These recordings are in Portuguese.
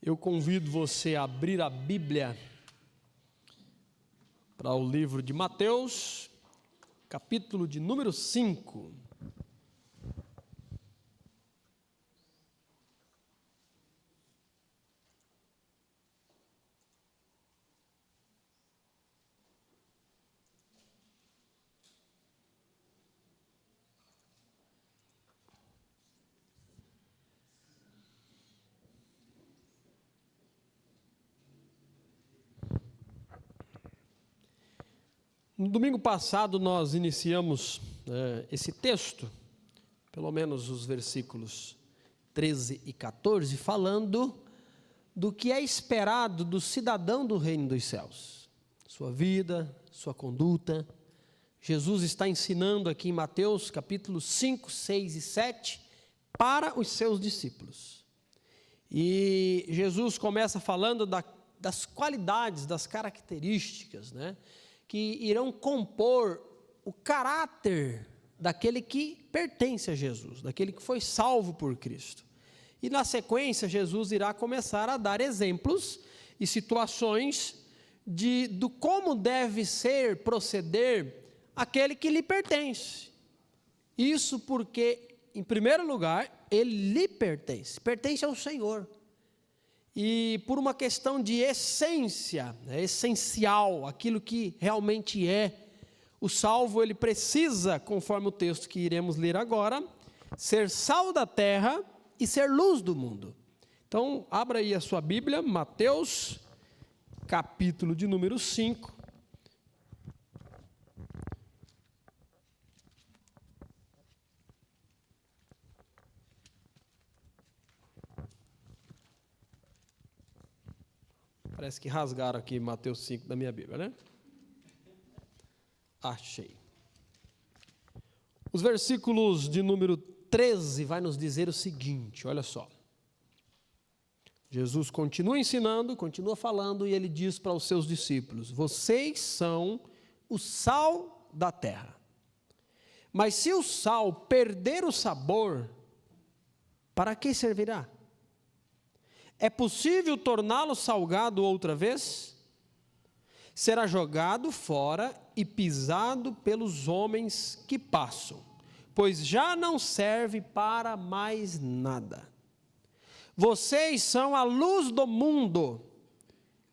Eu convido você a abrir a Bíblia para o livro de Mateus, capítulo de número 5. No domingo passado nós iniciamos esse texto, pelo menos os versículos 13 e 14, falando do que é esperado do cidadão do reino dos céus. Sua vida, sua conduta. Jesus está ensinando aqui em Mateus capítulos 5, 6 e 7 para os seus discípulos. E Jesus começa falando das qualidades, das características, que irão compor o caráter daquele que pertence a Jesus, daquele que foi salvo por Cristo. E na sequência, Jesus irá começar a dar exemplos e situações do como deve proceder aquele que lhe pertence. Isso porque, em primeiro lugar, ele lhe pertence ao Senhor. E por uma questão de essência, essencial, aquilo que realmente é, o salvo ele precisa, conforme o texto que iremos ler agora, ser sal da terra e ser luz do mundo. Então, abra aí a sua Bíblia, Mateus, capítulo de número 5. Parece que rasgaram aqui Mateus 5 da minha Bíblia, né? Achei. Os versículos de número 13 vai nos dizer o seguinte, olha só. Jesus continua ensinando, continua falando e ele diz para os seus discípulos: vocês são o sal da terra. Mas se o sal perder o sabor, para que servirá? É possível torná-lo salgado outra vez? Será jogado fora e pisado pelos homens que passam, pois já não serve para mais nada. Vocês são a luz do mundo.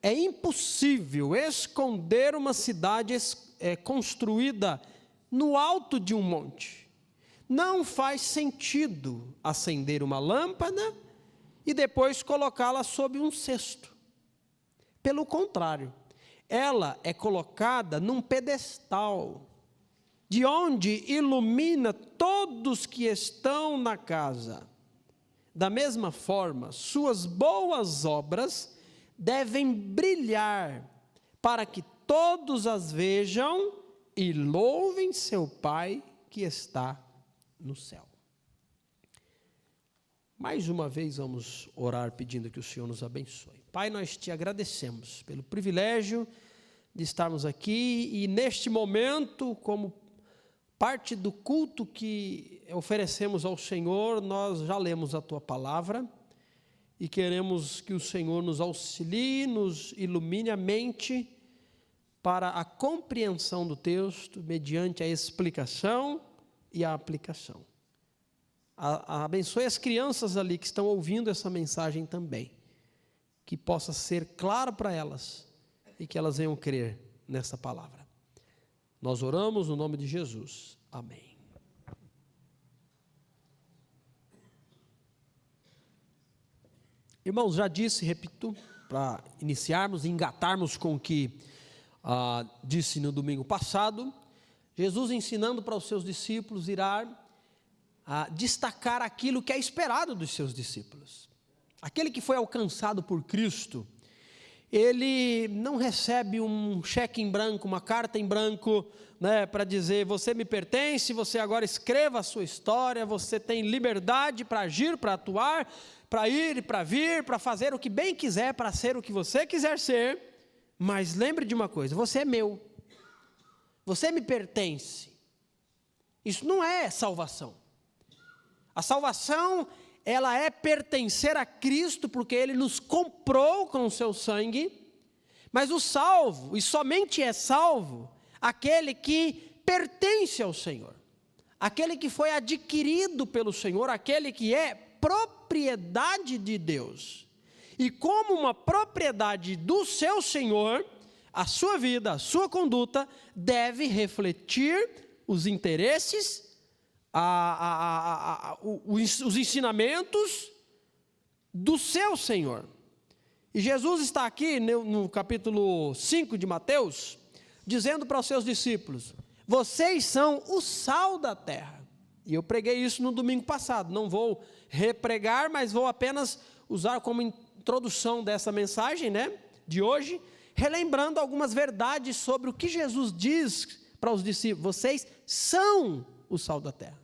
É impossível esconder uma cidade construída no alto de um monte. Não faz sentido acender uma lâmpada e depois colocá-la sob um cesto. Pelo contrário, ela é colocada num pedestal, de onde ilumina todos que estão na casa. Da mesma forma, suas boas obras devem brilhar, para que todos as vejam e louvem seu Pai que está no céu. Mais uma vez vamos orar pedindo que o Senhor nos abençoe. Pai, nós te agradecemos pelo privilégio de estarmos aqui e neste momento, como parte do culto que oferecemos ao Senhor, nós já lemos a tua palavra e queremos que o Senhor nos auxilie, nos ilumine a mente para a compreensão do texto mediante a explicação e a aplicação. Abençoe as crianças ali que estão ouvindo essa mensagem também, que possa ser claro para elas e que elas venham crer nessa palavra. Nós oramos no nome de Jesus. Amém. Irmãos, já disse, repito, para iniciarmos e engatarmos com o que disse no domingo passado, Jesus ensinando para os seus discípulos irá a destacar aquilo que é esperado dos seus discípulos. Aquele que foi alcançado por Cristo, ele não recebe um cheque em branco, uma carta em branco, para dizer: você me pertence, você agora escreva a sua história, você tem liberdade para agir, para atuar, para ir, para vir, para fazer o que bem quiser, para ser o que você quiser ser. Mas lembre de uma coisa: você é meu, você me pertence. Isso não é salvação. A salvação ela é pertencer a Cristo, porque Ele nos comprou com o seu sangue, mas o salvo, e somente é salvo, aquele que pertence ao Senhor, aquele que foi adquirido pelo Senhor, aquele que é propriedade de Deus, e como uma propriedade do seu Senhor, a sua vida, a sua conduta, deve refletir os interesses, os ensinamentos do seu Senhor. E Jesus está aqui no capítulo 5 de Mateus, dizendo para os seus discípulos: vocês são o sal da terra. E eu preguei isso no domingo passado, não vou repregar, mas vou apenas usar como introdução dessa mensagem, de hoje, relembrando algumas verdades sobre o que Jesus diz para os discípulos: vocês são o sal da terra.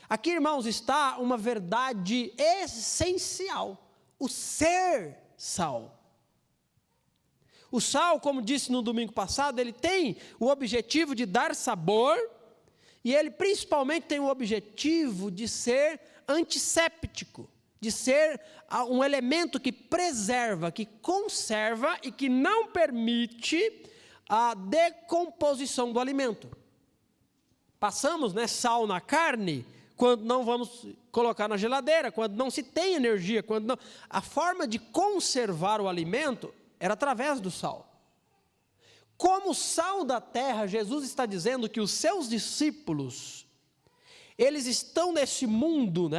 Aqui, irmãos, está uma verdade essencial: o ser sal. O sal, como disse no domingo passado, ele tem o objetivo de dar sabor, e ele principalmente tem o objetivo de ser antisséptico, de ser um elemento que preserva, que conserva e que não permite a decomposição do alimento. Passamos, sal na carne quando não vamos colocar na geladeira, quando não se tem energia, quando não... A forma de conservar o alimento era através do sal. Como sal da terra, Jesus está dizendo que os seus discípulos, eles estão nesse mundo,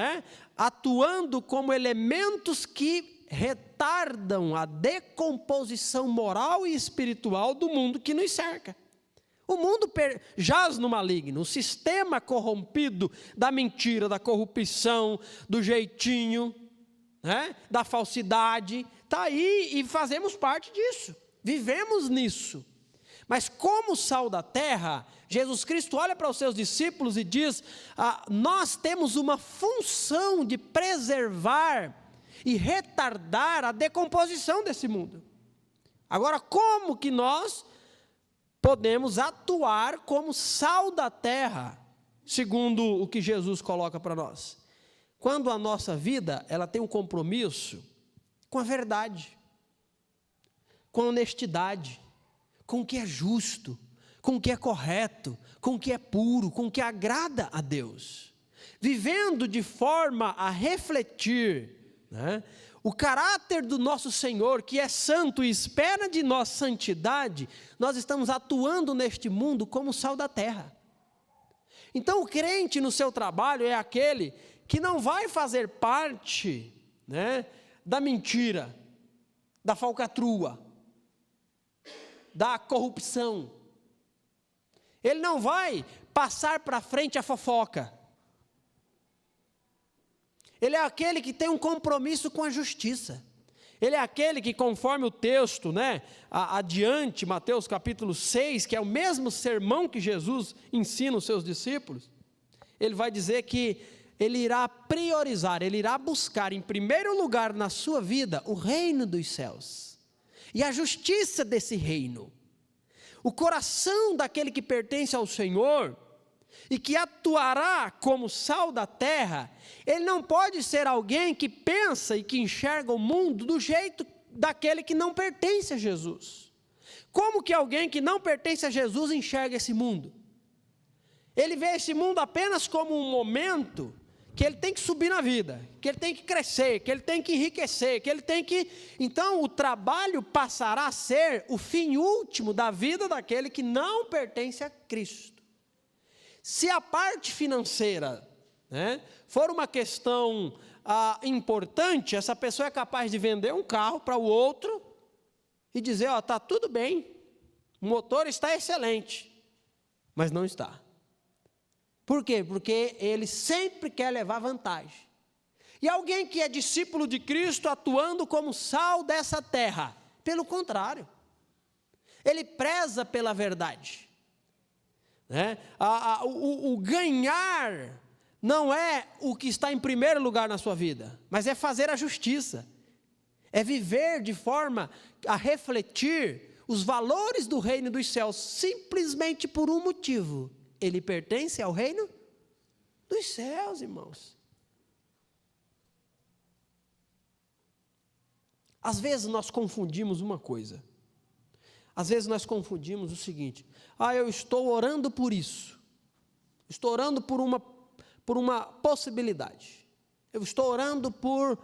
atuando como elementos que retardam a decomposição moral e espiritual do mundo que nos cerca. O mundo jaz no maligno, o sistema corrompido da mentira, da corrupção, do jeitinho, da falsidade, está aí e fazemos parte disso, vivemos nisso. Mas como sal da terra, Jesus Cristo olha para os seus discípulos e diz: nós temos uma função de preservar e retardar a decomposição desse mundo. Agora, como que nós podemos atuar como sal da terra, segundo o que Jesus coloca para nós? Quando a nossa vida, ela tem um compromisso com a verdade, com a honestidade, com o que é justo, com o que é correto, com o que é puro, com o que agrada a Deus, vivendo de forma a refletir, o caráter do nosso Senhor, que é santo e espera de nós santidade. Nós estamos atuando neste mundo como sal da terra. Então o crente no seu trabalho é aquele que não vai fazer parte, da mentira, da falcatrua, da corrupção. Ele não vai passar para frente a fofoca. Ele é aquele que tem um compromisso com a justiça. Ele é aquele que, conforme o texto, adiante, Mateus capítulo 6, que é o mesmo sermão que Jesus ensina os seus discípulos, ele vai dizer que ele irá priorizar, ele irá buscar em primeiro lugar na sua vida o reino dos céus e a justiça desse reino. O coração daquele que pertence ao Senhor e que atuará como sal da terra, ele não pode ser alguém que pensa e que enxerga o mundo do jeito daquele que não pertence a Jesus. Como que alguém que não pertence a Jesus enxerga esse mundo? Ele vê esse mundo apenas como um momento que ele tem que subir na vida, que ele tem que crescer, que ele tem que enriquecer, que ele tem que... Então o trabalho passará a ser o fim último da vida daquele que não pertence a Cristo. Se a parte financeira, for uma questão importante, essa pessoa é capaz de vender um carro para o outro e dizer: está tudo bem, o motor está excelente, mas não está. Por quê? Porque ele sempre quer levar vantagem. E alguém que é discípulo de Cristo, atuando como sal dessa terra, pelo contrário, ele preza pela verdade. O ganhar não é o que está em primeiro lugar na sua vida, mas é fazer a justiça, é viver de forma a refletir os valores do reino dos céus, simplesmente por um motivo: ele pertence ao reino dos céus, irmãos. Às vezes nós confundimos uma coisa. Às vezes nós confundimos o seguinte: eu estou orando por isso. Estou orando por uma possibilidade. Eu estou orando por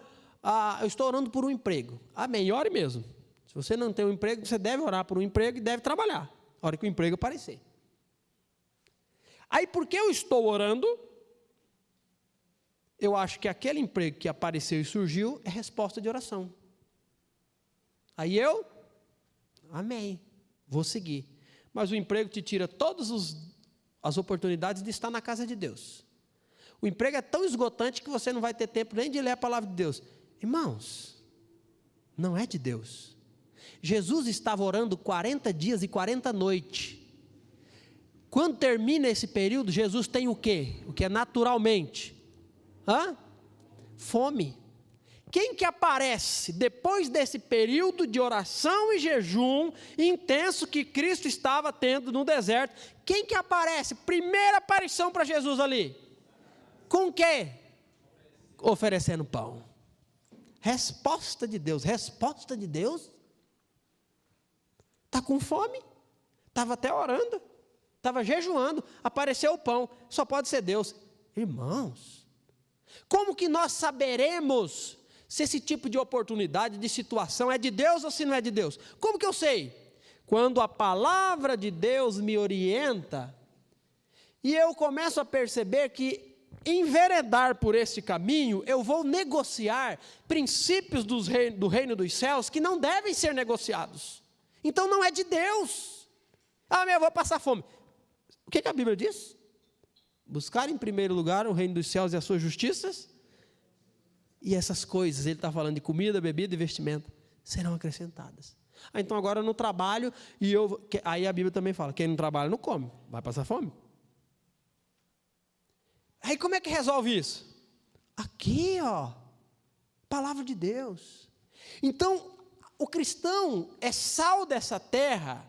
um emprego. Amém, ore mesmo. Se você não tem um emprego, você deve orar por um emprego e deve trabalhar, a hora que o emprego aparecer. Aí, porque eu estou orando, eu acho que aquele emprego que apareceu e surgiu é resposta de oração. Aí amém, vou seguir. Mas o emprego te tira todas as oportunidades de estar na casa de Deus. O emprego é tão esgotante que você não vai ter tempo nem de ler a palavra de Deus. Irmãos, não é de Deus. Jesus estava orando 40 dias e 40 noites. Quando termina esse período, Jesus tem o quê? O que é naturalmente? Fome. Quem que aparece depois desse período de oração e jejum intenso que Cristo estava tendo no deserto? Quem que aparece? Primeira aparição para Jesus ali. Com o quê? Oferecendo pão. Resposta de Deus. Resposta de Deus? Está com fome? Estava até orando. Estava jejuando. Apareceu o pão. Só pode ser Deus. Irmãos, como que nós saberemos se esse tipo de oportunidade, de situação é de Deus ou se não é de Deus? Como que eu sei? Quando a palavra de Deus me orienta e eu começo a perceber que enveredar por esse caminho, eu vou negociar princípios do reino dos céus que não devem ser negociados. Então não é de Deus. Eu vou passar fome. O que a Bíblia diz? Buscar em primeiro lugar o reino dos céus e as suas justiças, e essas coisas, ele está falando de comida, bebida e vestimenta, serão acrescentadas. Então agora no trabalho, aí a Bíblia também fala, quem não trabalha não come, vai passar fome. Aí como é que resolve isso? Aqui, palavra de Deus. Então, o cristão é sal dessa terra,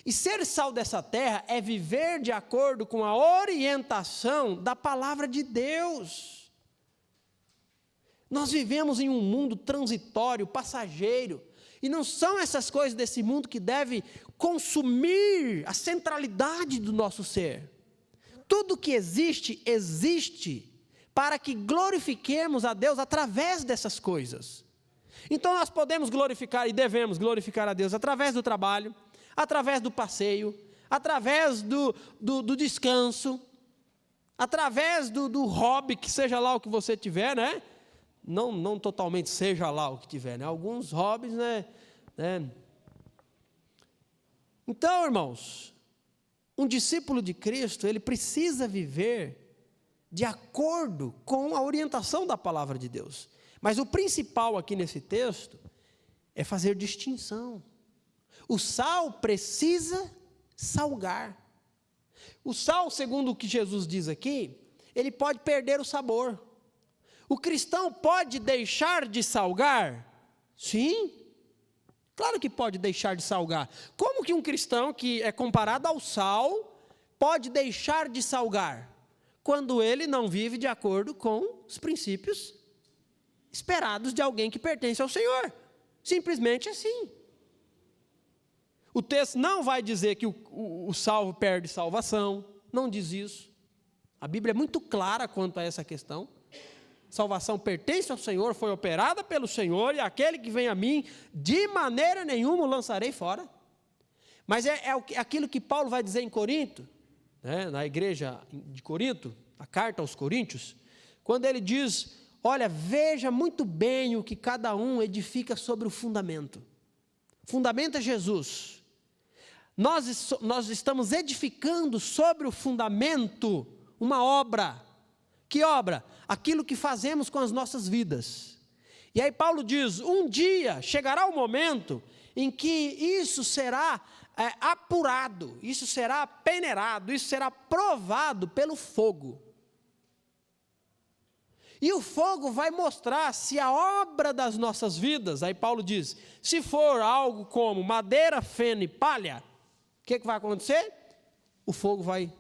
e ser sal dessa terra é viver de acordo com a orientação da palavra de Deus. Nós vivemos em um mundo transitório, passageiro, e não são essas coisas desse mundo que devem consumir a centralidade do nosso ser. Tudo que existe, existe para que glorifiquemos a Deus através dessas coisas. Então nós podemos glorificar e devemos glorificar a Deus através do trabalho, através do passeio, através do descanso, através do hobby, que seja lá o que você tiver, né? Não totalmente seja lá o que tiver, né? Alguns hobbies, né? Então, irmãos, um discípulo de Cristo, ele precisa viver de acordo com a orientação da palavra de Deus. Mas o principal aqui nesse texto é fazer distinção. O sal precisa salgar. O sal, segundo o que Jesus diz aqui, ele pode perder o sabor. O cristão pode deixar de salgar? Sim, claro que pode deixar de salgar. Como que um cristão que é comparado ao sal pode deixar de salgar? Quando ele não vive de acordo com os princípios esperados de alguém que pertence ao Senhor. Simplesmente assim. O texto não vai dizer que o salvo perde salvação, não diz isso. A Bíblia é muito clara quanto a essa questão. Salvação pertence ao Senhor, foi operada pelo Senhor, e aquele que vem a mim, de maneira nenhuma o lançarei fora. Mas é aquilo que Paulo vai dizer em Corinto, né, na igreja de Corinto, a carta aos Coríntios, quando ele diz, olha, veja muito bem o que cada um edifica sobre o fundamento. Fundamento é Jesus. Nós estamos edificando sobre o fundamento uma obra. Que obra? Aquilo que fazemos com as nossas vidas. E aí Paulo diz, um dia chegará o momento em que isso será apurado, isso será peneirado, isso será provado pelo fogo. E o fogo vai mostrar se a obra das nossas vidas, aí Paulo diz, se for algo como madeira, feno e palha, o que vai acontecer? O fogo vai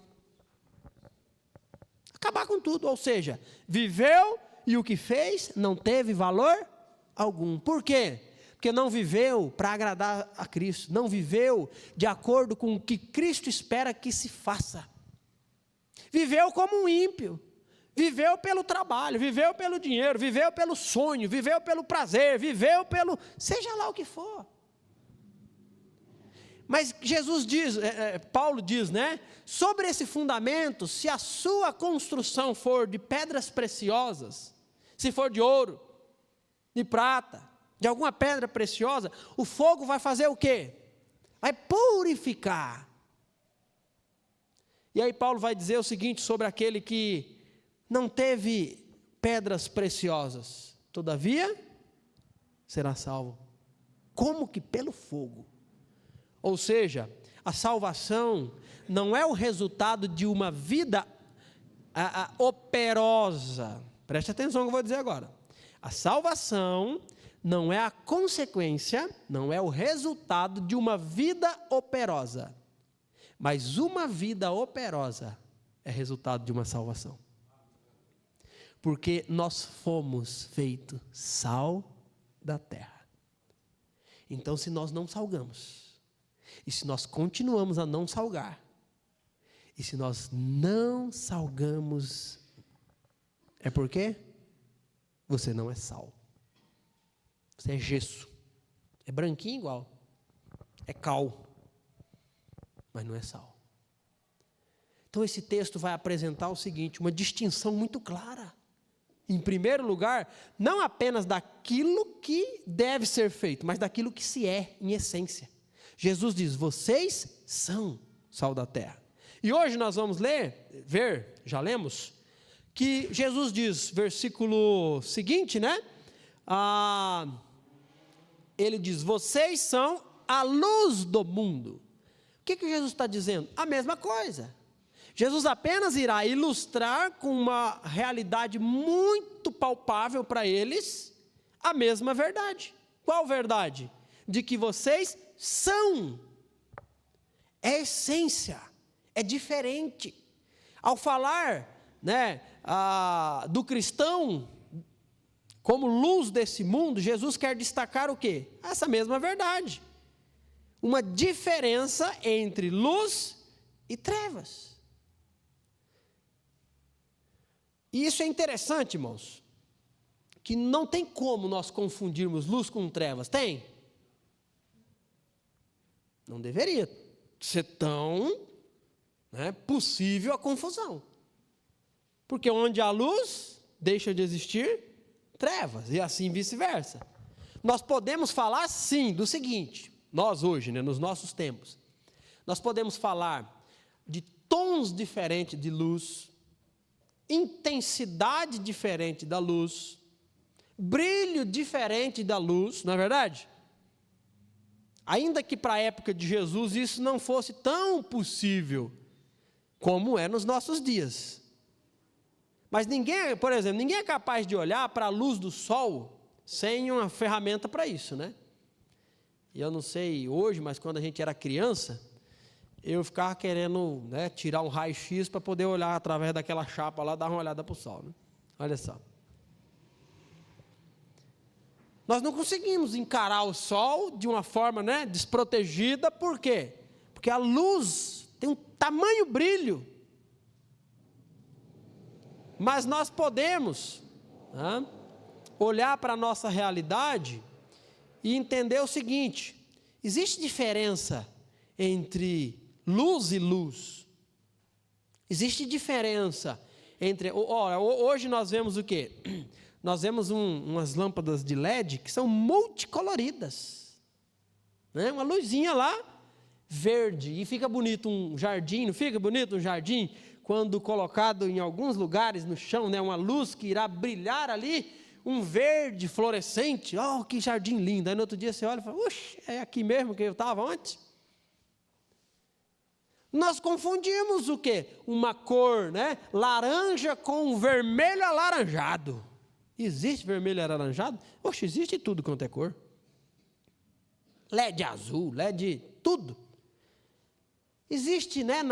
acabar com tudo, ou seja, viveu e o que fez não teve valor algum. Por quê? porque não viveu para agradar a Cristo, não viveu de acordo com o que Cristo espera que se faça. Viveu como um ímpio, viveu pelo trabalho, viveu pelo dinheiro, viveu pelo sonho, viveu pelo prazer, viveu pelo, seja lá o que for. Mas Jesus diz, Paulo diz, né? Sobre esse fundamento, se a sua construção for de pedras preciosas, se for de ouro, de prata, de alguma pedra preciosa, o fogo vai fazer o quê? Vai purificar. E aí Paulo vai dizer o seguinte sobre aquele que não teve pedras preciosas, todavia será salvo. Como que pelo fogo? Ou seja, a salvação não é o resultado de uma vida operosa. Preste atenção no que eu vou dizer agora. A salvação não é a consequência, não é o resultado de uma vida operosa. Mas uma vida operosa é resultado de uma salvação. Porque nós fomos feitos sal da terra. Então, se nós não salgamos, e se nós continuamos a não salgar, e se nós não salgamos, é porque você não é sal. Você é gesso. É branquinho igual. É cal. Mas não é sal. Então esse texto vai apresentar o seguinte, uma distinção muito clara. Em primeiro lugar, não apenas daquilo que deve ser feito, mas daquilo que se é, em essência. Jesus diz, vocês são sal da terra. E hoje nós vamos ver, já lemos, que Jesus diz, versículo seguinte, né? Ele diz, vocês são a luz do mundo. O que Jesus está dizendo? A mesma coisa. Jesus apenas irá ilustrar com uma realidade muito palpável para eles, a mesma verdade. Qual verdade? De que vocês são. É essência, é diferente. Ao falar, né, do cristão como luz desse mundo, Jesus quer destacar o quê? Essa mesma verdade. Uma diferença entre luz e trevas. E isso é interessante, irmãos, que não tem como nós confundirmos luz com trevas, tem? Não deveria ser tão, né, possível a confusão. Porque onde há luz, deixa de existir trevas, e assim vice-versa. Nós podemos falar, sim, do seguinte, nós hoje, né, nos nossos tempos, nós podemos falar de tons diferentes de luz, intensidade diferente da luz, brilho diferente da luz, não é verdade? Ainda que para a época de Jesus isso não fosse tão possível como é nos nossos dias. Mas ninguém, por exemplo, ninguém é capaz de olhar para a luz do sol sem uma ferramenta para isso, né? E eu não sei hoje, mas quando a gente era criança, eu ficava querendo, né, tirar um raio-x para poder olhar através daquela chapa lá, dar uma olhada para o sol, né? Olha só. Nós não conseguimos encarar o sol de uma forma, né, desprotegida, por quê? Porque a luz tem um tamanho brilho. Mas nós podemos, né, olhar para a nossa realidade e entender o seguinte, existe diferença entre luz e luz. Existe diferença entre, hoje nós vemos o quê? Nós vemos umas lâmpadas de LED que são multicoloridas, né? Uma luzinha lá, verde, e fica bonito um jardim, não fica bonito um jardim? Quando colocado em alguns lugares no chão, né? Uma luz que irá brilhar ali, um verde fluorescente, oh, que jardim lindo. Aí no outro dia você olha e fala, uxe, é aqui mesmo que eu estava antes? Nós confundimos o quê? Uma cor, né, laranja com vermelho alaranjado. Existe vermelho alaranjado? Oxe, existe tudo quanto é cor. LED azul, LED, tudo. Existe, né,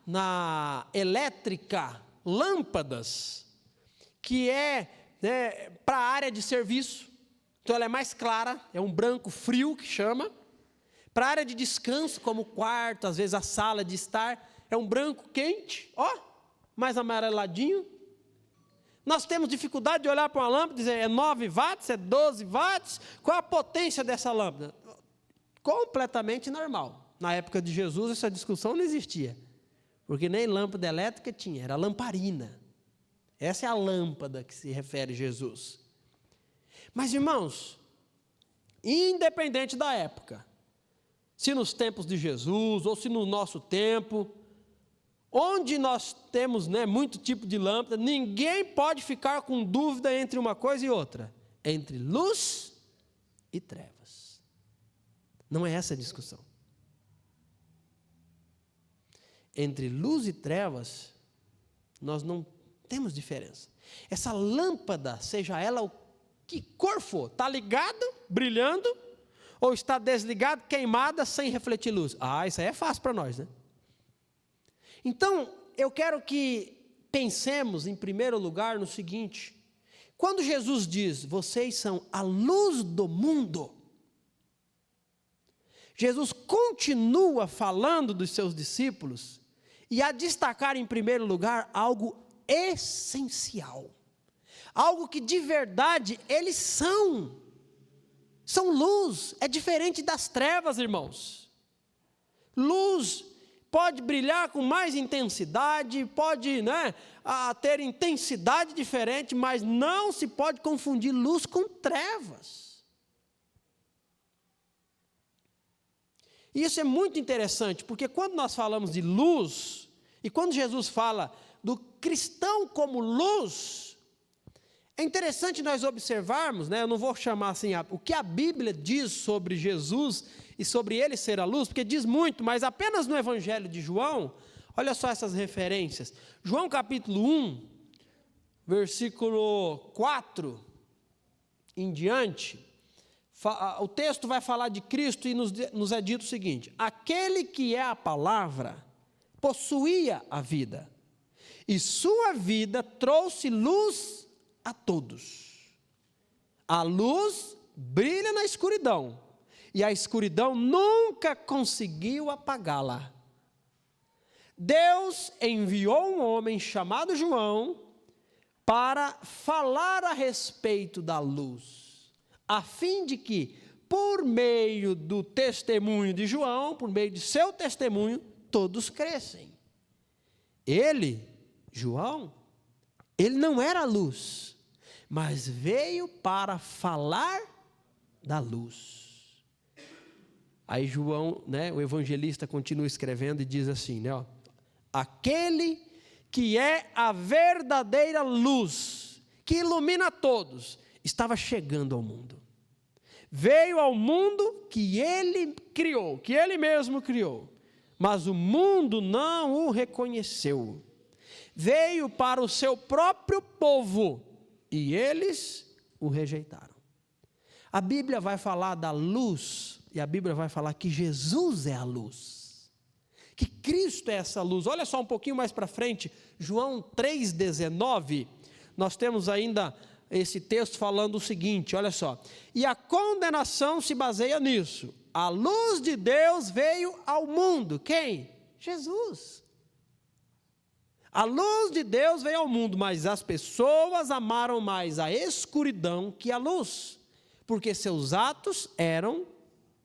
na elétrica, lâmpadas, que é, né, para a área de serviço. Então ela é mais clara, é um branco frio que chama. Para a área de descanso, como o quarto, às vezes a sala de estar, é um branco quente, mais amareladinho. Nós temos dificuldade de olhar para uma lâmpada e dizer, é 9 watts, é 12 watts, qual a potência dessa lâmpada? Completamente normal. Na época de Jesus, essa discussão não existia, porque nem lâmpada elétrica tinha, era lamparina. Essa é a lâmpada que se refere a Jesus. Mas, irmãos, independente da época, se nos tempos de Jesus, ou se no nosso tempo, onde nós temos muito tipo de lâmpada, ninguém pode ficar com dúvida entre uma coisa e outra, entre luz e trevas. Não é essa a discussão. Entre luz e trevas, nós não temos diferença. Essa lâmpada, seja ela o que cor for, está ligado, brilhando, ou está desligado, queimada, sem refletir luz. Isso aí é fácil para nós, né? Então, eu quero que pensemos, em primeiro lugar, no seguinte: quando Jesus diz, vocês são a luz do mundo, Jesus continua falando dos seus discípulos e a destacar, em primeiro lugar, algo essencial, algo que de verdade eles são luz. É diferente das trevas, irmãos. Luz pode brilhar com mais intensidade, pode ter intensidade diferente, mas não se pode confundir luz com trevas. E isso é muito interessante, porque quando nós falamos de luz, e quando Jesus fala do cristão como luz, é interessante nós observarmos, eu não vou chamar assim, o que a Bíblia diz sobre Jesus e sobre ele ser a luz, porque diz muito, mas apenas no Evangelho de João, olha só essas referências. João capítulo 1, versículo 4 em diante, o texto vai falar de Cristo e nos é dito o seguinte: aquele que é a palavra possuía a vida, e sua vida trouxe luz a todos. A luz brilha na escuridão, e a escuridão nunca conseguiu apagá-la. Deus enviou um homem chamado João para falar a respeito da luz, a fim de que, por meio do testemunho de João, por meio de seu testemunho, todos crescem. Ele, João, ele não era a luz, mas veio para falar da luz. Aí João, o evangelista continua escrevendo e diz assim, aquele que é a verdadeira luz, que ilumina todos, estava chegando ao mundo. Veio ao mundo que ele criou, que ele mesmo criou, mas o mundo não o reconheceu. Veio para o seu próprio povo, e eles o rejeitaram. A Bíblia vai falar da luz, e a Bíblia vai falar que Jesus é a luz, que Cristo é essa luz. Olha só um pouquinho mais para frente, João 3,19, nós temos ainda esse texto falando o seguinte, olha só: e a condenação se baseia nisso, a luz de Deus veio ao mundo. Quem? Jesus. A luz de Deus veio ao mundo, mas as pessoas amaram mais a escuridão que a luz, porque seus atos eram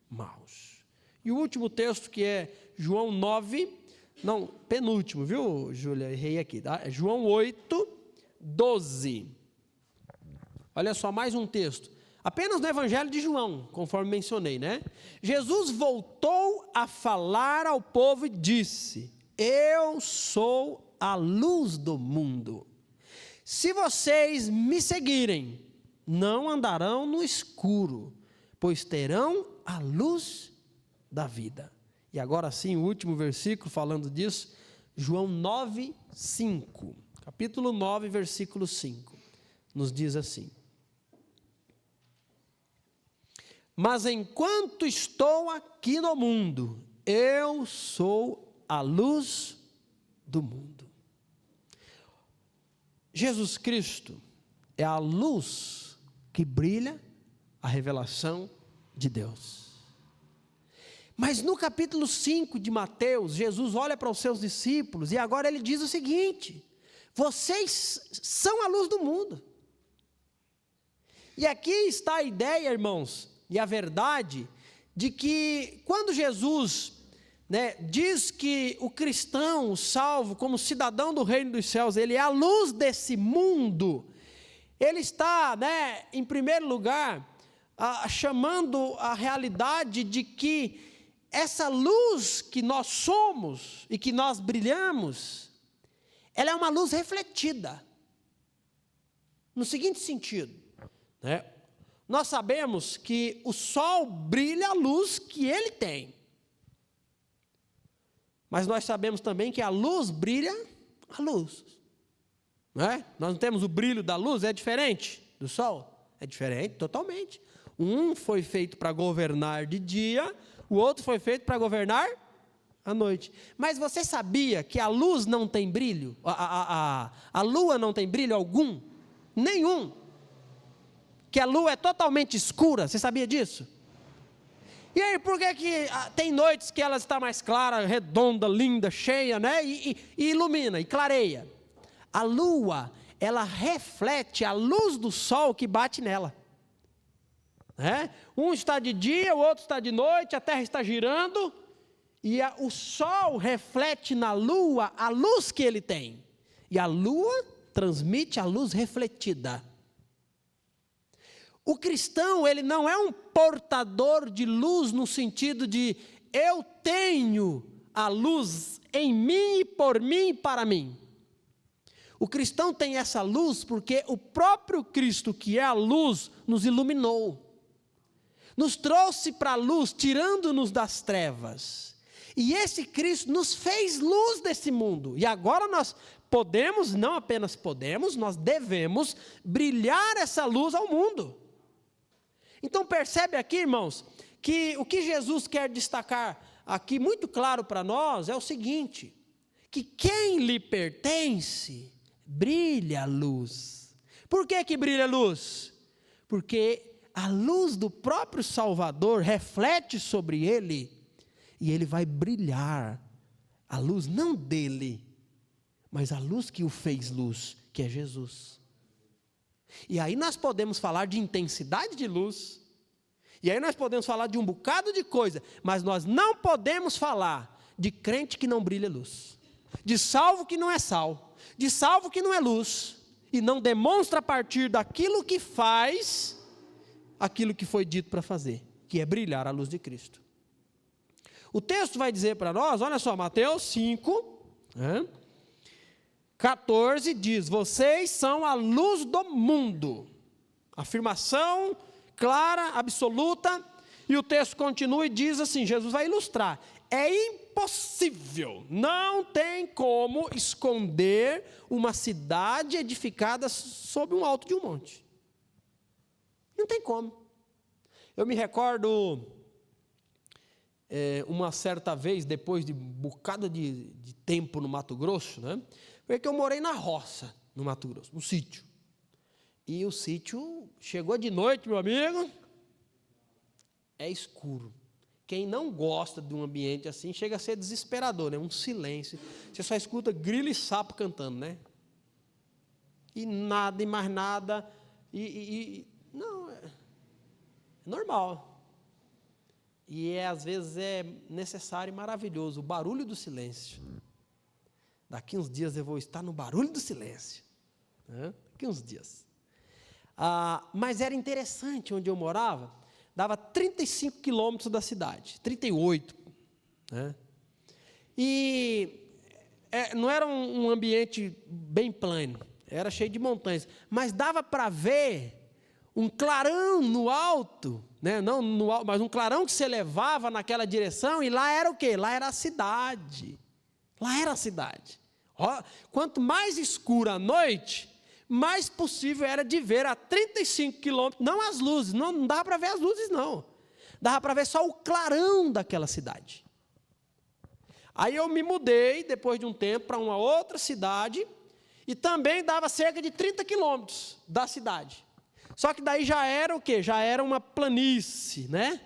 maus. E o último texto, que é João 9, não, penúltimo, viu, Júlia? Errei aqui, tá? É João 8, 12. Olha só, mais um texto. Apenas no Evangelho de João, conforme mencionei, Jesus voltou a falar ao povo e disse: eu sou a luz do mundo. Se vocês me seguirem, não andarão no escuro, pois terão a luz da vida. E agora sim, o último versículo falando disso, João 9, 5. Capítulo 9, versículo 5. Nos diz assim: mas enquanto estou aqui no mundo, eu sou a luz do mundo. Jesus Cristo é a luz que brilha a revelação de Deus. Mas no capítulo 5 de Mateus, Jesus olha para os seus discípulos e agora ele diz o seguinte: vocês são a luz do mundo. E aqui está a ideia, irmãos, e a verdade, de que quando Jesus diz que o cristão, o salvo, como cidadão do reino dos céus, ele é a luz desse mundo, ele está, em primeiro lugar, chamando a realidade de que essa luz que nós somos e que nós brilhamos, ela é uma luz refletida. No seguinte sentido, nós sabemos que o sol brilha a luz que ele tem. Mas nós sabemos também que a luz brilha a luz. Nós não temos o brilho da luz, é diferente do sol? É diferente, totalmente. Um foi feito para governar de dia, o outro foi feito para governar à noite. Mas você sabia que a luz não tem brilho? A lua não tem brilho algum? Nenhum. Que a lua é totalmente escura, você sabia disso? E aí, por que tem noites que ela está mais clara, redonda, linda, cheia, e ilumina, e clareia? A lua, ela reflete a luz do sol que bate nela. Um está de dia, o outro está de noite, a terra está girando, e o sol reflete na lua a luz que ele tem. E a lua transmite a luz refletida. O cristão, ele não é um portador de luz no sentido de eu tenho a luz em mim, por mim e para mim. O cristão tem essa luz porque o próprio Cristo, que é a luz, nos iluminou. Nos trouxe para a luz, tirando-nos das trevas. E esse Cristo nos fez luz desse mundo. E agora nós podemos, não apenas podemos, nós devemos brilhar essa luz ao mundo. Então percebe aqui, irmãos, que o que Jesus quer destacar aqui muito claro para nós é o seguinte: que quem lhe pertence, brilha a luz. Por que brilha a luz? Porque a luz do próprio Salvador reflete sobre ele, e ele vai brilhar, a luz não dele, mas a luz que o fez luz, que é Jesus. E aí nós podemos falar de intensidade de luz, e aí nós podemos falar de um bocado de coisa, mas nós não podemos falar de crente que não brilha luz, de salvo que não é sal, de salvo que não é luz, e não demonstra a partir daquilo que faz, aquilo que foi dito para fazer, que é brilhar a luz de Cristo. O texto vai dizer para nós, olha só, Mateus 5, 14 diz: vocês são a luz do mundo. Afirmação clara, absoluta, e o texto continua e diz assim, Jesus vai ilustrar: é impossível, não tem como esconder uma cidade edificada sob um alto de um monte. Não tem como. Eu me recordo, uma certa vez, depois de um bocado de tempo no Mato Grosso, foi que eu morei na roça, no Mato Grosso, no sítio. E o sítio chegou de noite, meu amigo, é escuro. Quem não gosta de um ambiente assim, chega a ser desesperador, um silêncio. Você só escuta grilo e sapo cantando, E nada, e mais nada, não, é normal. E às vezes é necessário e maravilhoso, o barulho do silêncio. Daqui uns dias eu vou estar no barulho do silêncio. Daqui uns dias. Mas era interessante onde eu morava, dava 35 quilômetros da cidade, 38. E não era um ambiente bem plano, era cheio de montanhas, mas dava para ver um clarão no alto, não no alto, mas um clarão que se elevava naquela direção, e lá era o quê? Lá era a cidade. Lá era a cidade. Quanto mais escura a noite, mais possível era de ver a 35 quilômetros, não as luzes, não dava para ver as luzes não, dava para ver só o clarão daquela cidade. Aí eu me mudei, depois de um tempo, para uma outra cidade, e também dava cerca de 30 quilômetros da cidade. Só que daí já era o quê? Já era uma planície, né?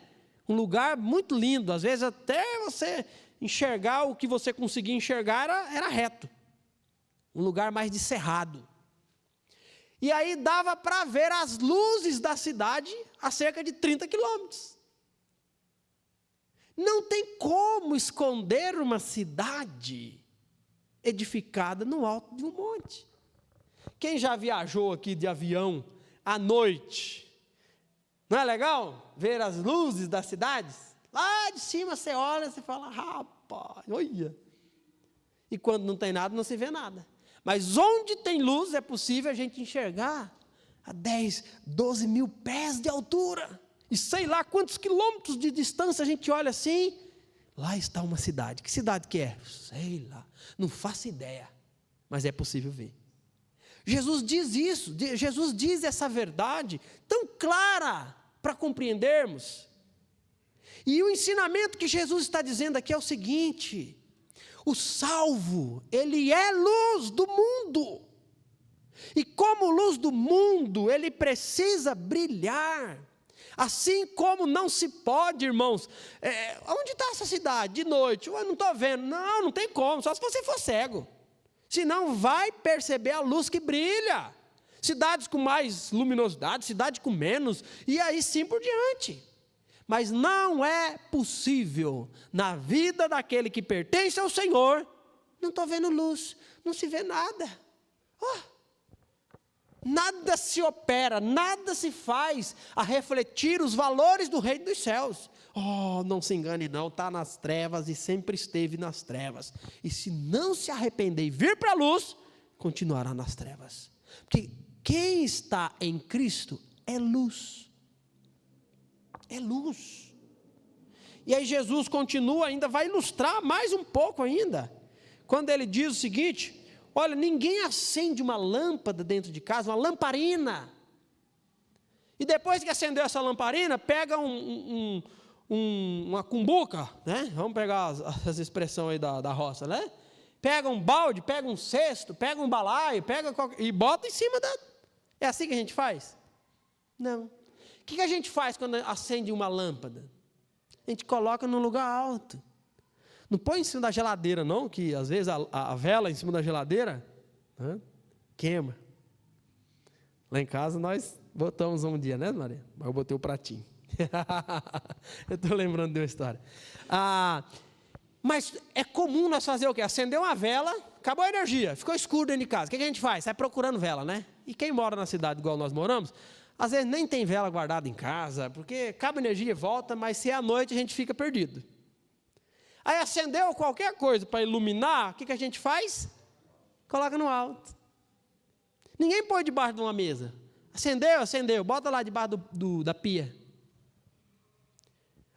Um lugar muito lindo, às vezes até você enxergar o que você conseguia enxergar era reto. Um lugar mais de cerrado. E aí dava para ver as luzes da cidade a cerca de 30 quilômetros. Não tem como esconder uma cidade edificada no alto de um monte. Quem já viajou aqui de avião à noite, não é legal ver as luzes das cidades? Lá de cima você olha e fala, rapaz, olha. E quando não tem nada, não se vê nada. Mas onde tem luz é possível a gente enxergar a 10, 12 mil pés de altura. E sei lá quantos quilômetros de distância a gente olha assim, lá está uma cidade. Que cidade que é? Sei lá, não faço ideia, mas é possível ver. Jesus diz isso, Jesus diz essa verdade tão clara para compreendermos. E o ensinamento que Jesus está dizendo aqui é o seguinte: o salvo, ele é luz do mundo. E como luz do mundo, ele precisa brilhar. Assim como não se pode, irmãos, onde está essa cidade de noite? Eu não estou vendo. Não, não tem como, só se você for cego. Senão vai perceber a luz que brilha. Cidades com mais luminosidade, cidade com menos, e aí sim por diante. Mas não é possível, na vida daquele que pertence ao Senhor, não estou vendo luz, não se vê nada. Nada se opera, nada se faz a refletir os valores do reino dos céus. Não se engane não, está nas trevas e sempre esteve nas trevas. E se não se arrepender e vir para a luz, continuará nas trevas. Porque quem está em Cristo é luz. É luz. E aí Jesus continua ainda, vai ilustrar mais um pouco ainda. Quando ele diz o seguinte: olha, ninguém acende uma lâmpada dentro de casa, uma lamparina. E depois que acendeu essa lamparina, pega uma cumbuca, né? Vamos pegar as expressões aí da roça, né? Pega um balde, pega um cesto, pega um balaio, e bota em cima da... É assim que a gente faz? Não. O que a gente faz quando acende uma lâmpada? A gente coloca num lugar alto. Não põe em cima da geladeira, não, que às vezes a vela em cima da geladeira, né, queima. Lá em casa nós botamos um dia, né, Maria? Mas eu botei o pratinho. Eu estou lembrando de uma história. Mas é comum nós fazer o quê? Acender uma vela, acabou a energia, ficou escuro dentro de casa. O que a gente faz? Sai procurando vela, né? E quem mora na cidade igual nós moramos, às vezes nem tem vela guardada em casa, porque acaba a energia e volta, mas se é à noite a gente fica perdido. Aí acendeu qualquer coisa para iluminar, o que a gente faz? Coloca no alto. Ninguém põe debaixo de uma mesa. Acendeu, bota lá debaixo da pia.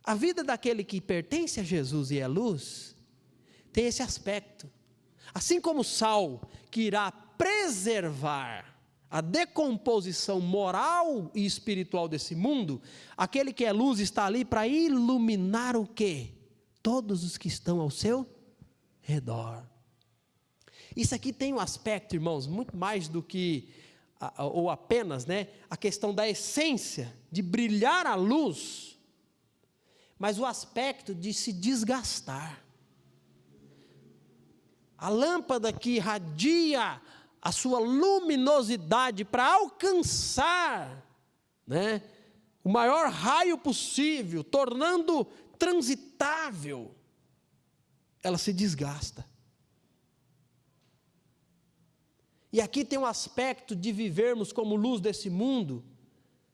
A vida daquele que pertence a Jesus e é luz, tem esse aspecto. Assim como o sal, que irá preservar a decomposição moral e espiritual desse mundo, aquele que é luz está ali para iluminar o quê? Todos os que estão ao seu redor. Isso aqui tem um aspecto, irmãos, muito mais do que, ou apenas, né, a questão da essência, de brilhar a luz, mas o aspecto de se desgastar. A lâmpada que irradia a sua luminosidade para alcançar, né, o maior raio possível, tornando transitável, ela se desgasta. E aqui tem um aspecto de vivermos como luz desse mundo,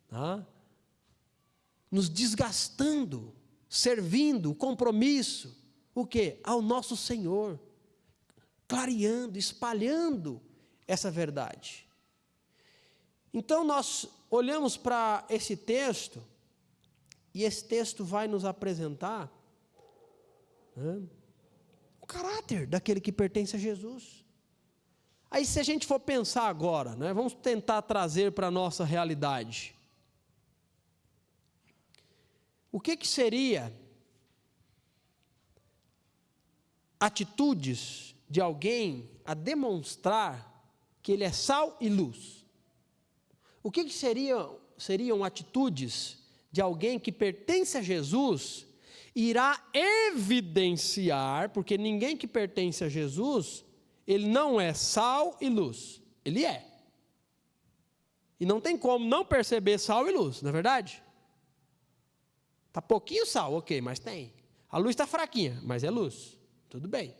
tá? Nos desgastando, servindo, compromisso, o quê? Ao nosso Senhor, clareando, espalhando essa verdade. Então nós olhamos para esse texto, e esse texto vai nos apresentar, né, o caráter daquele que pertence a Jesus. Aí se a gente for pensar agora, né, vamos tentar trazer para a nossa realidade. O que seria atitudes de alguém a demonstrar que ele é sal e luz? O que seria seriam atitudes de alguém que pertence a Jesus, irá evidenciar, porque ninguém que pertence a Jesus, ele não é sal e luz, ele é. E não tem como não perceber sal e luz, não é verdade? Está pouquinho sal, ok, mas tem. A luz está fraquinha, mas é luz, tudo bem.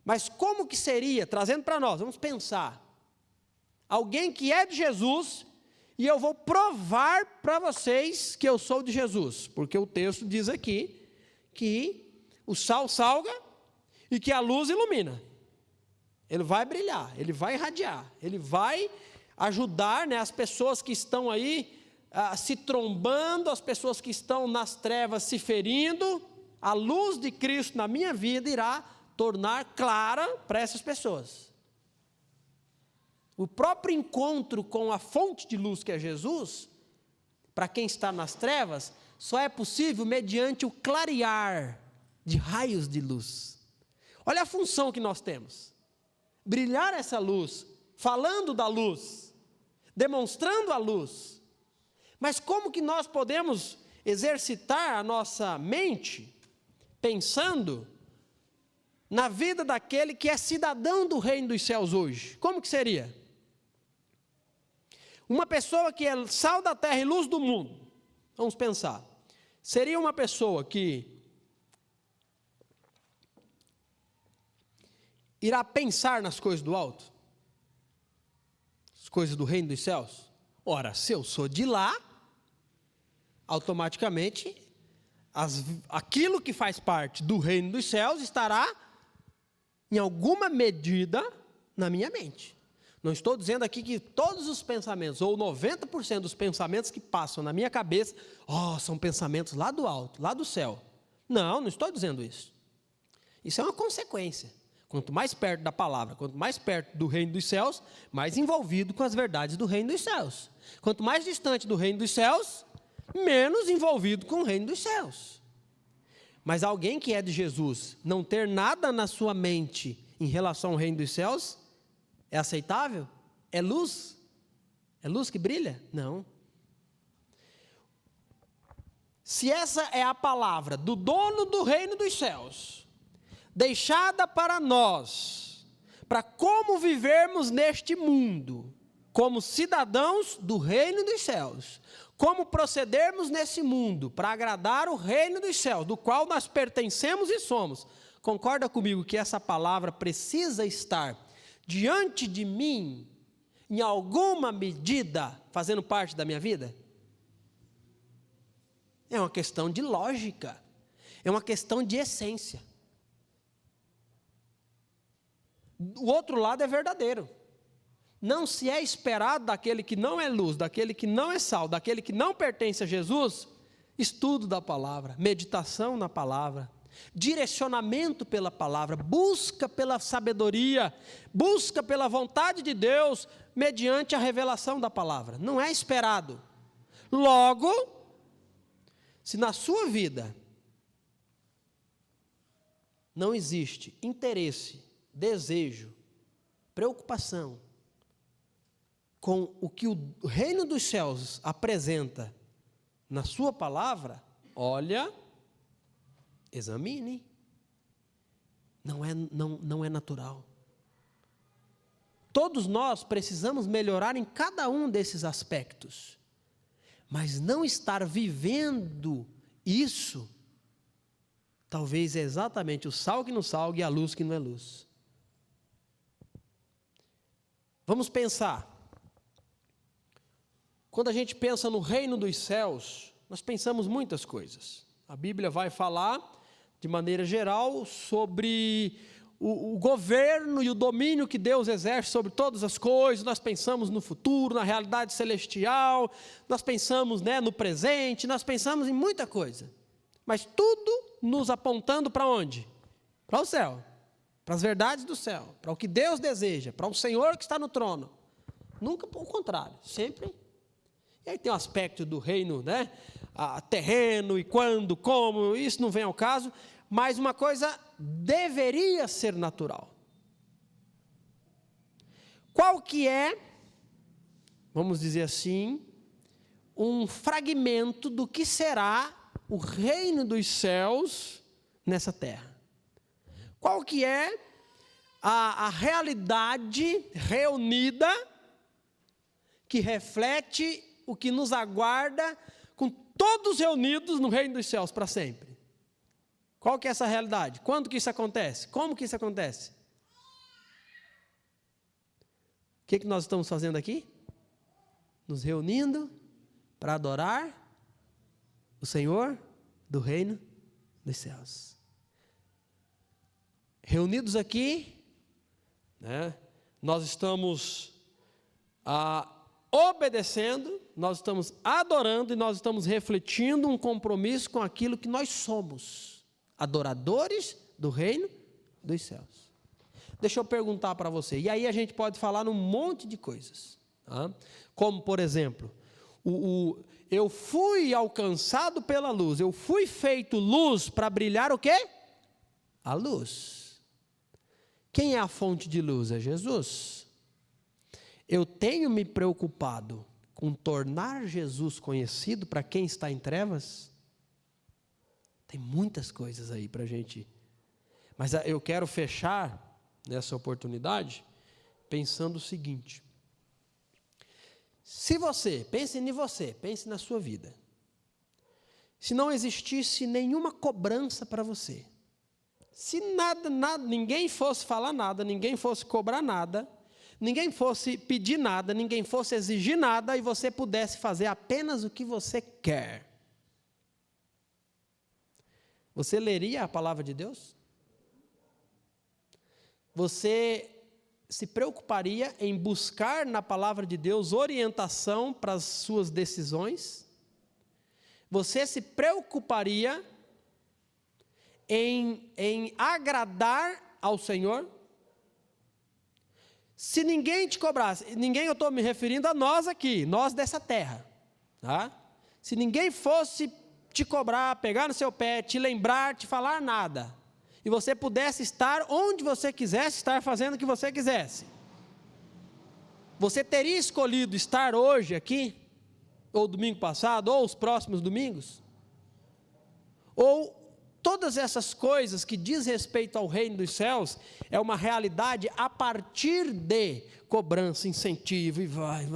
Mas como que seria, trazendo para nós, vamos pensar, alguém que é de Jesus, e eu vou provar para vocês que eu sou de Jesus, porque o texto diz aqui, que o sal salga, e que a luz ilumina. Ele vai brilhar, ele vai irradiar, ele vai ajudar, né, as pessoas que estão aí se trombando, as pessoas que estão nas trevas se ferindo, a luz de Cristo na minha vida irá tornar clara para essas pessoas. O próprio encontro com a fonte de luz que é Jesus, para quem está nas trevas, só é possível mediante o clarear de raios de luz. Olha a função que nós temos: brilhar essa luz, falando da luz, demonstrando a luz. Mas como que nós podemos exercitar a nossa mente, pensando na vida daquele que é cidadão do reino dos céus hoje? Como que seria? Uma pessoa que é sal da terra e luz do mundo, vamos pensar, seria uma pessoa que irá pensar nas coisas do alto, as coisas do reino dos céus? Ora, se eu sou de lá, automaticamente, aquilo que faz parte do reino dos céus estará, em alguma medida, na minha mente. Não estou dizendo aqui que todos os pensamentos, ou 90% dos pensamentos que passam na minha cabeça, são pensamentos lá do alto, lá do céu. Não estou dizendo isso. Isso é uma consequência. Quanto mais perto da palavra, quanto mais perto do reino dos céus, mais envolvido com as verdades do reino dos céus. Quanto mais distante do reino dos céus, menos envolvido com o reino dos céus. Mas alguém que é de Jesus, não ter nada na sua mente em relação ao reino dos céus, é aceitável? É luz? É luz que brilha? Não. Se essa é a palavra do dono do reino dos céus, deixada para nós, para como vivermos neste mundo, como cidadãos do reino dos céus, como procedermos nesse mundo para agradar o reino dos céus, do qual nós pertencemos e somos, concorda comigo que essa palavra precisa estar diante de mim, em alguma medida, fazendo parte da minha vida? É uma questão de lógica, é uma questão de essência. O outro lado é verdadeiro. Não se é esperado daquele que não é luz, daquele que não é sal, daquele que não pertence a Jesus, estudo da palavra, meditação na palavra, direcionamento pela palavra, busca pela sabedoria, busca pela vontade de Deus, mediante a revelação da palavra. Não é esperado. Logo, se na sua vida não existe interesse, desejo, preocupação com o que o reino dos céus apresenta na sua palavra, olha, examine. Não é natural. Todos nós precisamos melhorar em cada um desses aspectos, mas não estar vivendo isso, talvez é exatamente o sal que não salga e a luz que não é luz. Vamos pensar. Quando a gente pensa no reino dos céus, nós pensamos muitas coisas. A Bíblia vai falar, de maneira geral, sobre o governo e o domínio que Deus exerce sobre todas as coisas. Nós pensamos no futuro, na realidade celestial, nós pensamos, no presente, nós pensamos em muita coisa. Mas tudo nos apontando para onde? Para o céu, para as verdades do céu, para o que Deus deseja, para o Senhor que está no trono. Nunca o contrário, sempre. E aí tem o aspecto do reino, terreno e quando, como, isso não vem ao caso, mas uma coisa deveria ser natural. Qual que é vamos dizer assim, um fragmento do que será o reino dos céus nessa terra. Qual que é a realidade reunida que reflete o que nos aguarda com todos reunidos no reino dos céus para sempre? Qual que é essa realidade? Quando que isso acontece? Como que isso acontece? O que nós estamos fazendo aqui? Nos reunindo para adorar o Senhor do reino dos céus. Reunidos aqui, né, nós estamos obedecendo, nós estamos adorando e nós estamos refletindo um compromisso com aquilo que nós somos, adoradores do reino dos céus. Deixa eu perguntar para você, e aí a gente pode falar num monte de coisas, tá? Como por exemplo, eu fui alcançado pela luz, eu fui feito luz para brilhar o quê? A luz. Quem é a fonte de luz? É Jesus. Eu tenho me preocupado com tornar Jesus conhecido para quem está em trevas? Tem muitas coisas aí para a gente, mas eu quero fechar nessa oportunidade pensando o seguinte: se você, pense na sua vida, se não existisse nenhuma cobrança para você, se nada, ninguém fosse falar nada, ninguém fosse cobrar nada, ninguém fosse pedir nada, ninguém fosse exigir nada, e você pudesse fazer apenas o que você quer, você leria a palavra de Deus? Você se preocuparia em buscar na palavra de Deus orientação para as suas decisões? Você se preocuparia em agradar ao Senhor? Se ninguém te cobrasse, ninguém, eu estou me referindo a nós aqui, nós dessa terra, tá? Se ninguém fosse te cobrar, pegar no seu pé, te lembrar, te falar nada, e você pudesse estar onde você quisesse, estar fazendo o que você quisesse, você teria escolhido estar hoje aqui, ou domingo passado, ou os próximos domingos? Ou todas essas coisas que diz respeito ao reino dos céus, é uma realidade a partir de cobrança, incentivo, e vai.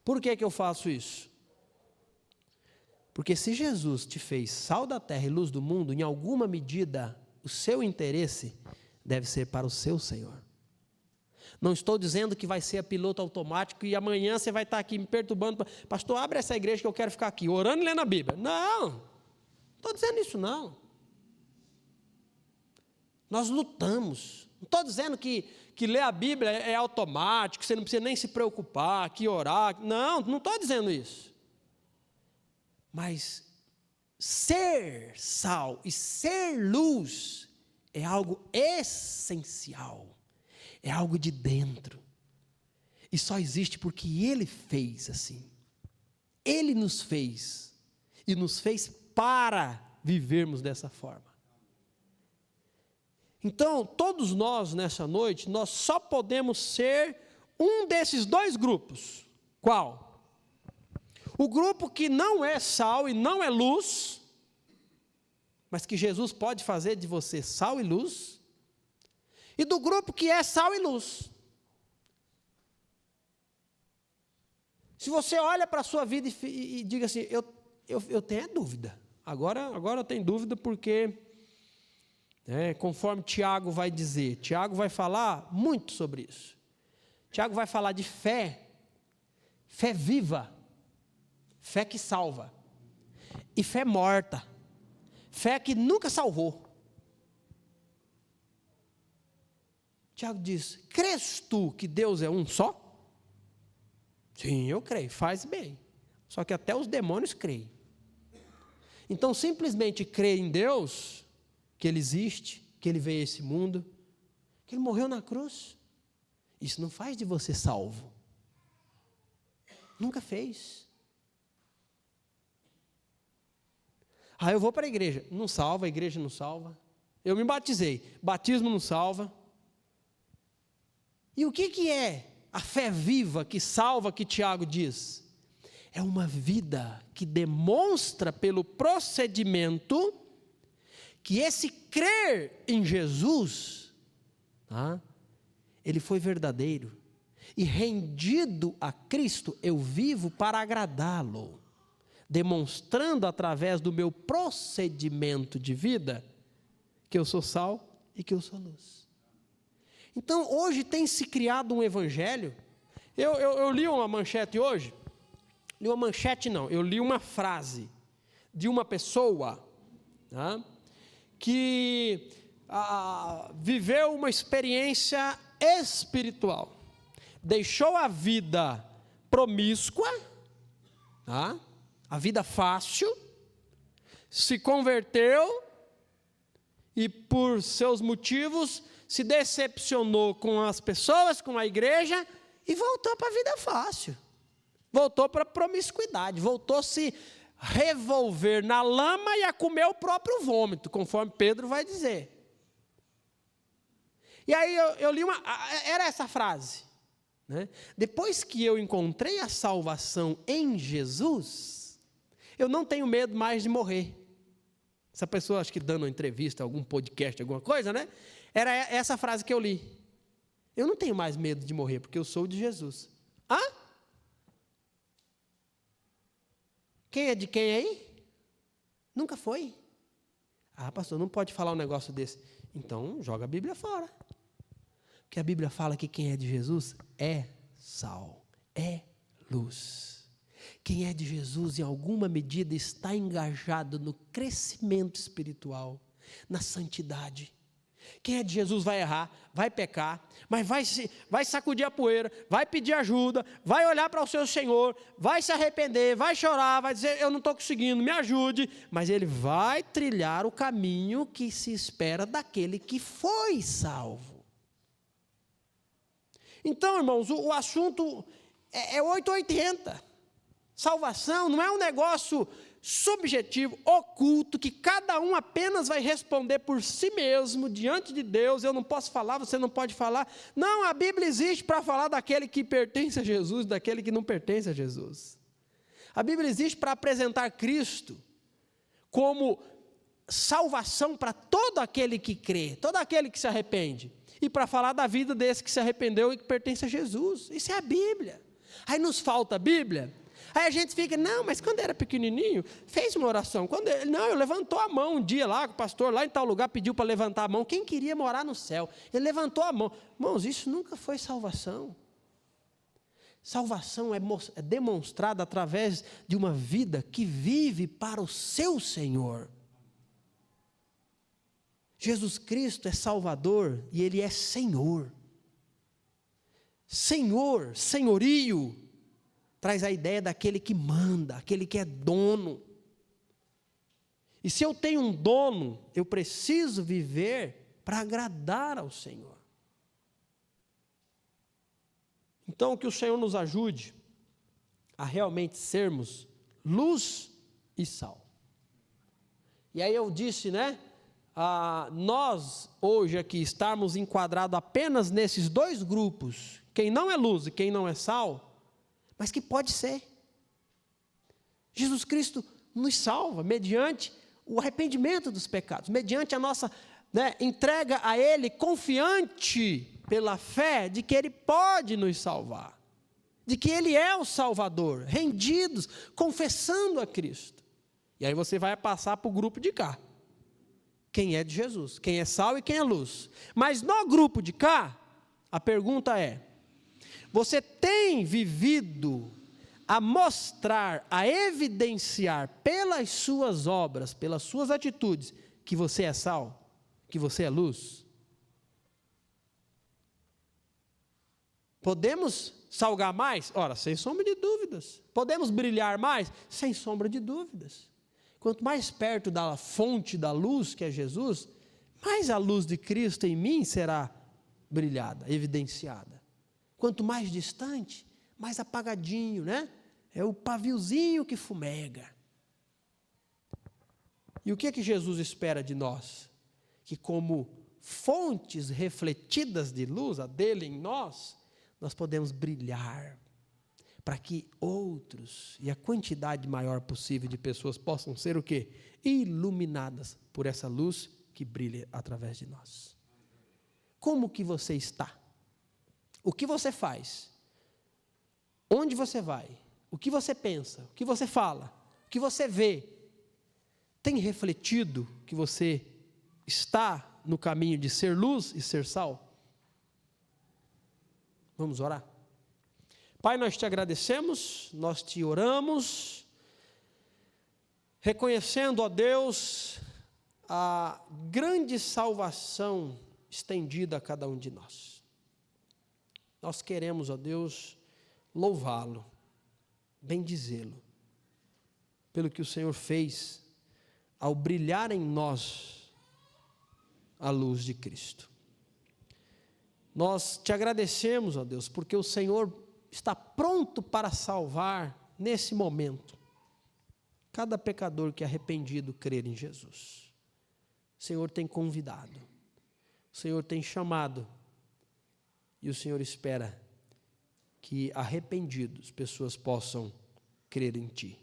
Por que eu faço isso? Porque se Jesus te fez sal da terra e luz do mundo, em alguma medida, o seu interesse deve ser para o seu Senhor. Não estou dizendo que vai ser a piloto automático e amanhã você vai estar aqui me perturbando. Pastor, abre essa igreja que eu quero ficar aqui, orando e lendo a Bíblia. Não estou dizendo isso não. Nós lutamos. Não estou dizendo que ler a Bíblia é automático, você não precisa nem se preocupar, que orar. Não estou dizendo isso. Mas ser sal e ser luz é algo essencial, é algo de dentro, e só existe porque Ele fez assim. Ele nos fez, e nos fez para vivermos dessa forma. Então, todos nós nessa noite, nós só podemos ser um desses dois grupos. Qual? O grupo que não é sal e não é luz, mas que Jesus pode fazer de você sal e luz, e do grupo que é sal e luz. Se você olha para a sua vida e diga assim, eu tenho dúvida, agora eu tenho dúvida porque, conforme Tiago vai dizer, Tiago vai falar muito sobre isso. Tiago vai falar de fé viva, fé que salva, e fé morta, fé que nunca salvou. Tiago diz, crês tu que Deus é um só? Sim, eu creio, faz bem, só que até os demônios creem. Então simplesmente crer em Deus, que Ele existe, que Ele veio a esse mundo, que Ele morreu na cruz, isso não faz de você salvo, nunca fez. Eu vou para a igreja, não salva, a igreja não salva. Eu me batizei, batismo não salva. E o que é a fé viva que salva, que Tiago diz? É uma vida que demonstra pelo procedimento que esse crer em Jesus, ele foi verdadeiro. E rendido a Cristo, eu vivo para agradá-lo, demonstrando através do meu procedimento de vida que eu sou sal e que eu sou luz. Então, hoje tem se criado um evangelho. Eu li uma manchete hoje. Eu li uma frase de uma pessoa que viveu uma experiência espiritual. Deixou a vida promíscua, a vida fácil, se converteu e por seus motivos se decepcionou com as pessoas, com a igreja e voltou para a vida fácil. Voltou para a promiscuidade, voltou a se revolver na lama e a comer o próprio vômito, conforme Pedro vai dizer. E aí eu li era essa frase, né? Depois que eu encontrei a salvação em Jesus, eu não tenho medo mais de morrer. Essa pessoa, acho que dando uma entrevista, algum podcast, alguma coisa, né? Era essa frase que eu li. Eu não tenho mais medo de morrer, porque eu sou de Jesus. Quem é de quem aí? Nunca foi. Pastor, não pode falar um negócio desse. Então, joga a Bíblia fora. Porque a Bíblia fala que quem é de Jesus é sal, é luz. Quem é de Jesus, em alguma medida, está engajado no crescimento espiritual, na santidade. Quem é de Jesus vai errar, vai pecar, mas vai sacudir a poeira, vai pedir ajuda, vai olhar para o seu Senhor, vai se arrepender, vai chorar, vai dizer, eu não estou conseguindo, me ajude, mas ele vai trilhar o caminho que se espera daquele que foi salvo. Então, irmãos, o assunto é 880. Salvação não é um negócio subjetivo, oculto, que cada um apenas vai responder por si mesmo, diante de Deus. Eu não posso falar, você não pode falar. Não, a Bíblia existe para falar daquele que pertence a Jesus, daquele que não pertence a Jesus. A Bíblia existe para apresentar Cristo como salvação para todo aquele que crê, todo aquele que se arrepende, e para falar da vida desse que se arrependeu e que pertence a Jesus. Isso é a Bíblia. Aí nos falta a Bíblia. Aí a gente fica, não, mas quando era pequenininho, fez uma oração. Ele levantou a mão um dia lá, o pastor lá em tal lugar pediu para levantar a mão. Quem queria morar no céu? Ele levantou a mão. Irmãos, isso nunca foi salvação. Salvação é demonstrada através de uma vida que vive para o seu Senhor. Jesus Cristo é Salvador e Ele é Senhor. Senhor, senhorio, traz a ideia daquele que manda, aquele que é dono. E se eu tenho um dono, eu preciso viver para agradar ao Senhor. Então, que o Senhor nos ajude a realmente sermos luz e sal. E aí eu disse, nós hoje aqui estarmos enquadrados apenas nesses dois grupos, quem não é luz e quem não é sal, mas que pode ser. Jesus Cristo nos salva mediante o arrependimento dos pecados, mediante a nossa entrega a Ele, confiante pela fé de que Ele pode nos salvar, de que Ele é o Salvador, rendidos, confessando a Cristo. E aí você vai passar para o grupo de cá, quem é de Jesus, quem é sal e quem é luz. Mas no grupo de cá, a pergunta é, você tem vivido a mostrar, a evidenciar pelas suas obras, pelas suas atitudes, que você é sal, que você é luz? Podemos salgar mais? Ora, sem sombra de dúvidas. Podemos brilhar mais? Sem sombra de dúvidas. Quanto mais perto da fonte da luz, que é Jesus, mais a luz de Cristo em mim será brilhada, evidenciada. Quanto mais distante, mais apagadinho, É o paviozinho que fumega. E o que é que Jesus espera de nós? Que como fontes refletidas de luz, a dele em nós, nós podemos brilhar, para que outros, e a quantidade maior possível de pessoas possam ser o quê? Iluminadas por essa luz que brilha através de nós. Como que você está? O que você faz? Onde você vai? O que você pensa? O que você fala? O que você vê? Tem refletido que você está no caminho de ser luz e ser sal? Vamos orar? Pai, nós te agradecemos, nós te oramos, reconhecendo, ó Deus, a grande salvação estendida a cada um de nós. Nós queremos, ó Deus, louvá-lo, bendizê-lo, pelo que o Senhor fez ao brilhar em nós a luz de Cristo. Nós te agradecemos, ó Deus, porque o Senhor está pronto para salvar, nesse momento, cada pecador que arrependido crer em Jesus. O Senhor tem convidado, o Senhor tem chamado, e o Senhor espera que arrependidos, pessoas possam crer em Ti.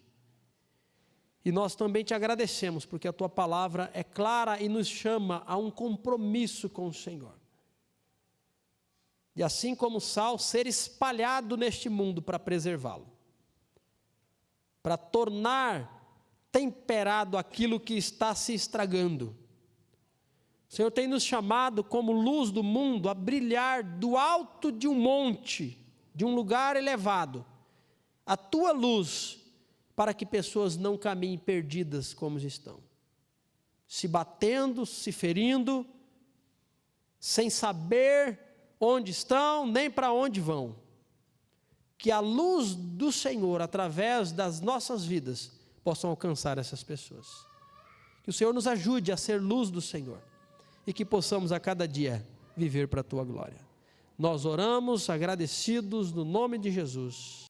E nós também te agradecemos, porque a Tua palavra é clara e nos chama a um compromisso com o Senhor. E assim como o sal, ser espalhado neste mundo para preservá-lo, para tornar temperado aquilo que está se estragando. O Senhor tem nos chamado como luz do mundo a brilhar do alto de um monte, de um lugar elevado, a Tua luz, para que pessoas não caminhem perdidas como estão, se batendo, se ferindo, sem saber onde estão, nem para onde vão. Que a luz do Senhor, através das nossas vidas, possam alcançar essas pessoas. Que o Senhor nos ajude a ser luz do Senhor, e que possamos a cada dia viver para a Tua glória. Nós oramos agradecidos no nome de Jesus.